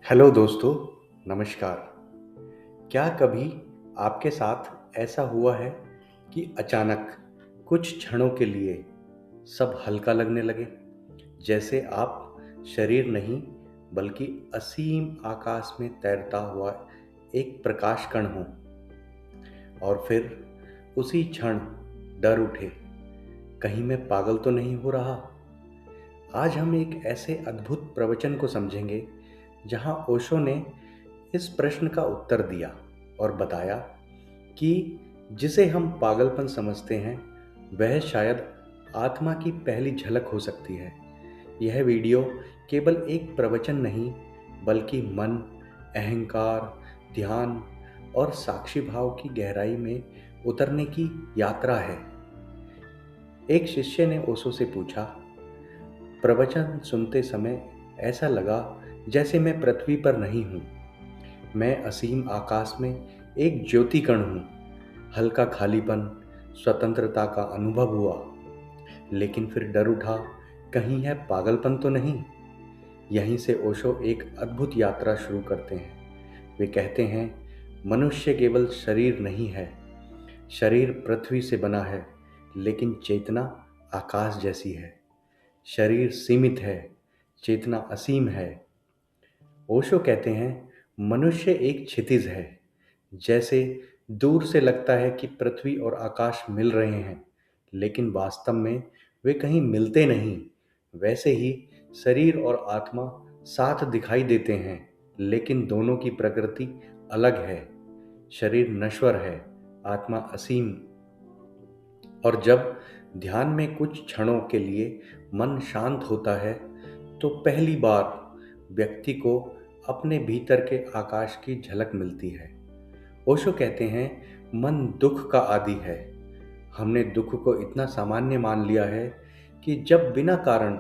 Hello दोस्तों, नमस्कार। क्या कभी आपके साथ ऐसा हुआ है कि अचानक कुछ क्षणों के लिए सब हल्का लगने लगे, जैसे आप शरीर नहीं बल्कि असीम आकाश में तैरता हुआ एक प्रकाश कण हो, और फिर उसी क्षण डर उठे, कहीं मैं पागल तो नहीं हो रहा। आज हम एक ऐसे अद्भुत प्रवचन को समझेंगे जहां ओशो ने इस प्रश्न का उत्तर दिया और बताया कि जिसे हम पागलपन समझते हैं वह शायद आत्मा की पहली झलक हो सकती है। यह वीडियो केवल एक प्रवचन नहीं बल्कि मन, अहंकार, ध्यान और साक्षी भाव की गहराई में उतरने की यात्रा है। एक शिष्य ने ओशो से पूछा, प्रवचन सुनते समय ऐसा लगा जैसे मैं पृथ्वी पर नहीं हूँ। मैं असीम आकाश में एक ज्योति कण हूँ। हल्का खालीपन, स्वतंत्रता का अनुभव हुआ। लेकिन फिर डर उठा, कहीं यह पागलपन तो नहीं। यहीं से ओशो एक अद्भुत यात्रा शुरू करते हैं। वे कहते हैं, मनुष्य केवल शरीर नहीं है। शरीर पृथ्वी से बना है, लेकिन चेतना आकाश जैसी है। शरीर सीमित है, चेतना असीम है। ओशो कहते हैं, मनुष्य एक क्षितिज है। जैसे दूर से लगता है कि पृथ्वी और आकाश मिल रहे हैं, लेकिन वास्तव में वे कहीं मिलते नहीं। वैसे ही शरीर और आत्मा साथ दिखाई देते हैं, लेकिन दोनों की प्रकृति अलग है। शरीर नश्वर है, आत्मा असीम। और जब ध्यान में कुछ क्षणों के लिए मन शांत होता है, तो पहली बार व्यक्ति को अपने भीतर के आकाश की झलक मिलती है। ओशो कहते हैं, मन दुख का आदि है। हमने दुख को इतना सामान्य मान लिया है कि जब बिना कारण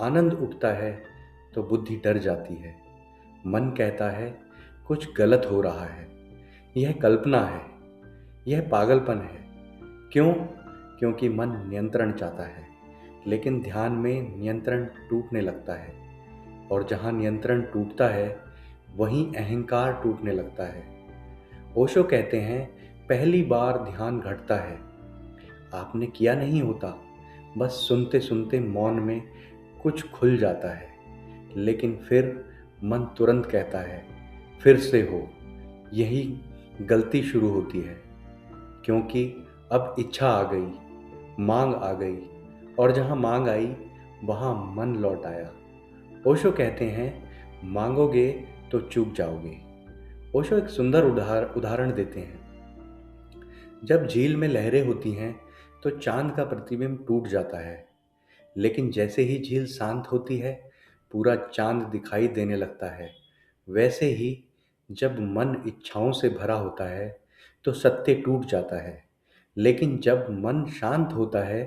आनंद उठता है तो बुद्धि डर जाती है। मन कहता है कुछ गलत हो रहा है, यह कल्पना है, यह पागलपन है। क्यों? क्योंकि मन नियंत्रण चाहता है, लेकिन ध्यान में नियंत्रण टूटने लगता है, और जहाँ नियंत्रण टूटता है वहीं अहंकार टूटने लगता है। ओशो कहते हैं, पहली बार ध्यान घटता है, आपने किया नहीं होता, बस सुनते सुनते मौन में कुछ खुल जाता है। लेकिन फिर मन तुरंत कहता है, फिर से हो। यही गलती शुरू होती है, क्योंकि अब इच्छा आ गई, मांग आ गई, और जहाँ मांग आई वहाँ मन लौट आया। ओशो कहते हैं, मांगोगे तो चूक जाओगे। ओशो एक सुंदर उदाहरण देते हैं। जब झील में लहरें होती हैं तो चांद का प्रतिबिंब टूट जाता है, लेकिन जैसे ही झील शांत होती है पूरा चांद दिखाई देने लगता है। वैसे ही जब मन इच्छाओं से भरा होता है तो सत्य टूट जाता है, लेकिन जब मन शांत होता है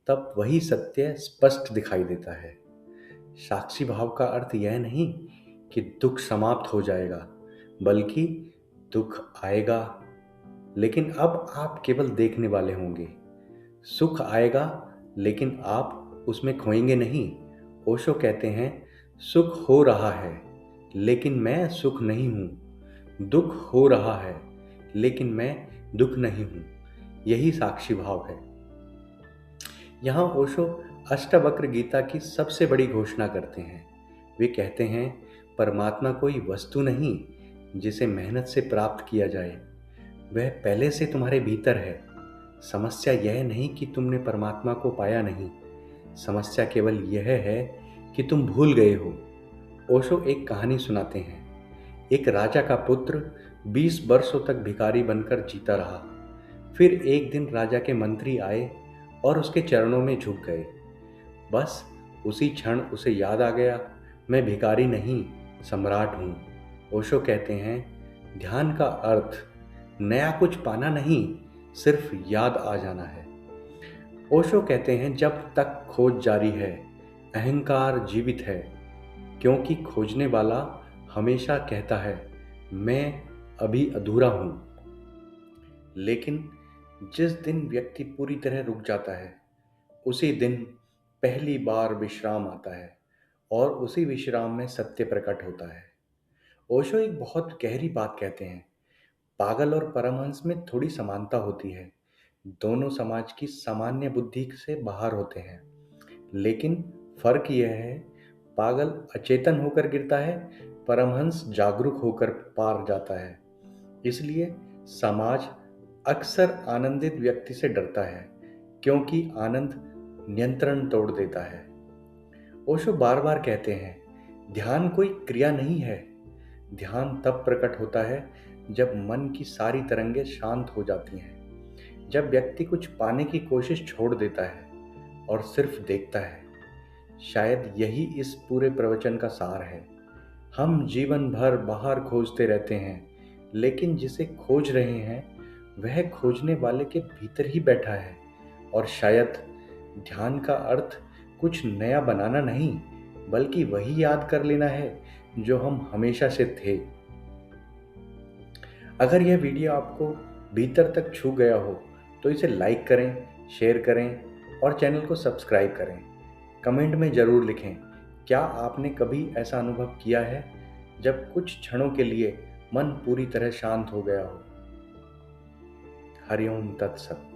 तब वही सत्य स्पष्ट दिखाई देता है। साक्षी भाव का अर्थ यह नहीं कि दुख समाप्त हो जाएगा, बल्कि दुख आएगा, लेकिन अब आप केवल देखने वाले होंगे। सुख आएगा, लेकिन आप उसमें खोएंगे नहीं। ओशो कहते हैं, सुख हो रहा है, लेकिन मैं सुख नहीं हूँ। दुख हो रहा है, लेकिन मैं दुख नहीं हूँ। यही साक्षी भाव है। यहाँ ओशो अष्टावक्र गीता की सबसे बड़ी घोषणा करते हैं। वे कहते हैं, परमात्मा कोई वस्तु नहीं जिसे मेहनत से प्राप्त किया जाए, वह पहले से तुम्हारे भीतर है। समस्या यह नहीं कि तुमने परमात्मा को पाया नहीं, समस्या केवल यह है कि तुम भूल गए हो। ओशो एक कहानी सुनाते हैं। एक राजा का पुत्र 20 वर्षों तक भिखारी बनकर जीता रहा। फिर एक दिन राजा के मंत्री आए और उसके चरणों में झुक गए। बस उसी क्षण उसे याद आ गया, मैं भिखारी नहीं, सम्राट हूँ। ओशो कहते हैं, ध्यान का अर्थ नया कुछ पाना नहीं, सिर्फ याद आ जाना है। ओशो कहते हैं, जब तक खोज जारी है अहंकार जीवित है, क्योंकि खोजने वाला हमेशा कहता है, मैं अभी अधूरा हूँ। लेकिन जिस दिन व्यक्ति पूरी तरह रुक जाता है, उसी दिन पहली बार विश्राम आता है, और उसी विश्राम में सत्य प्रकट होता है। ओशो एक बहुत गहरी बात कहते हैं। पागल और परमहंस में थोड़ी समानता होती है। दोनों समाज की सामान्य बुद्धि से बाहर होते हैं, लेकिन फर्क यह है, पागल अचेतन होकर गिरता है, परमहंस जागरूक होकर पार जाता है। इसलिए समाज अक्सर आनंदित व्यक्ति से डरता है, क्योंकि आनंद नियंत्रण तोड़ देता है। ओशो बार बार कहते हैं, ध्यान कोई क्रिया नहीं है। ध्यान तब प्रकट होता है जब मन की सारी तरंगें शांत हो जाती हैं, जब व्यक्ति कुछ पाने की कोशिश छोड़ देता है और सिर्फ देखता है। शायद यही इस पूरे प्रवचन का सार है। हम जीवन भर बाहर खोजते रहते हैं, लेकिन जिसे खोज रहे हैं वह खोजने वाले के भीतर ही बैठा है। और शायद ध्यान का अर्थ कुछ नया बनाना नहीं, बल्कि वही याद कर लेना है जो हम हमेशा से थे। अगर यह वीडियो आपको भीतर तक छू गया हो तो इसे लाइक करें, शेयर करें और चैनल को सब्सक्राइब करें। कमेंट में ज़रूर लिखें, क्या आपने कभी ऐसा अनुभव किया है जब कुछ क्षणों के लिए मन पूरी तरह शांत हो गया हो। हरिओम तत्सत।